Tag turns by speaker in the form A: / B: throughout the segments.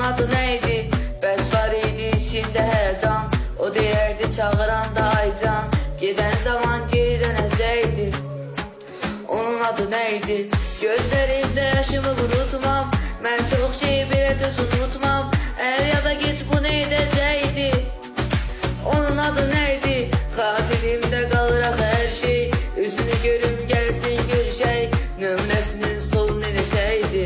A: adı neydi? Bəs var idi içində həyəcan. O deyərdi çağıranda aycan. Gedən zaman geri dönəcəkdi. Onun adı neydi? Gözlerimdə yaşımı unutmam. Mən çox şeyi belə tez unutmam. Er ya da geç bu ne edəcəkdi? Onun adı neydi? Xatirimdə qalıraq hər şey. Üzünü görüm gəlsin görüşək. Nömrəsinin solu necəydi?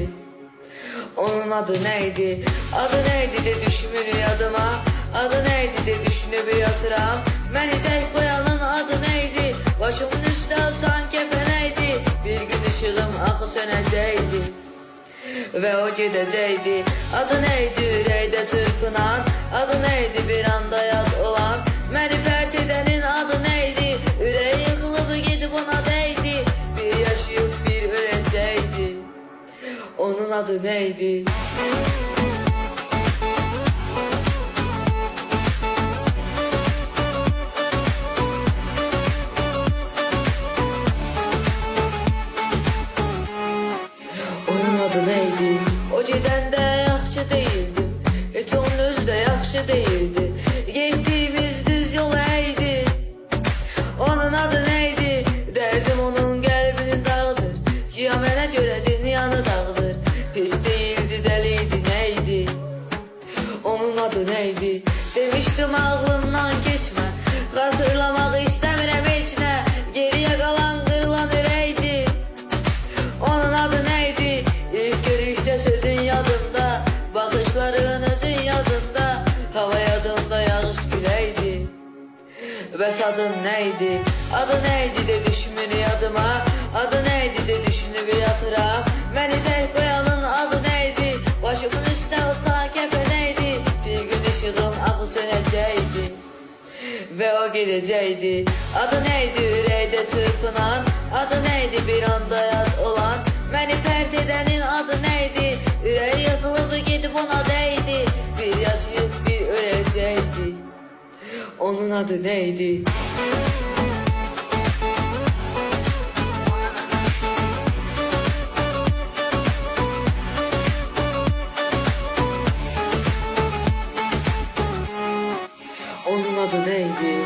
A: Onun adı neydi? Adı neydi de düşmür yadıma. Adı neydi de düşünüp yatıram. Məni tək qoyanın adı neydi? Başımın üstə uçan kəpənəydi. Bir gün ışığım axı sönəcəkdi ve o gedəcəkdi. Adı neydi ürəkdə çırpınan? Adı neydi bir anda yad olan? Məni pərt edənin adı neydi? Ürək yıxılıb gedib ona dəydi. Bir yaşayıb bir öləcəkdi. Onun adı neydi? Onun adı neydi? O gedəndə yaxşı değildim. Heç onun özü də yaxşı değildi. Getdiyimiz düz yol əydi. Onun adı neydi? Dərdim onun qəlbinin dağıdır. Ki mənə görə dünyanı dağıdır. Pis değildi, dəliydi, neydi? Onun adı neydi? Demiştim ağlımdan geçmə. Xatırlamaq istəmirəm heç nə. Geriyə qalan qırılan ürəkdi. Onun adı neydi? İlk görüşte sözün yadımda. Bakışların özün yadımda. Hava yadımda, yağış küleydi. Bəs adın neydi? Adı neydi de düşmür yadıma. Adı neydi de düşünüp yatıram. Məni tək qoyanın adı neydi? Başımın üstə uçan kəpənəydi. Bir gün ışığım axı sönəcəkdi ve o gedəcəkdi. Adı neydi ürəkdə çırpınan? Adı neydi bir anda yad olan? Məni pərt edənin adı neydi? Ürək yıxılıb gedib ona dəydi. Bir yaşayıb bir öləcəkdi. Onun adı neydi? Onun adı neydi?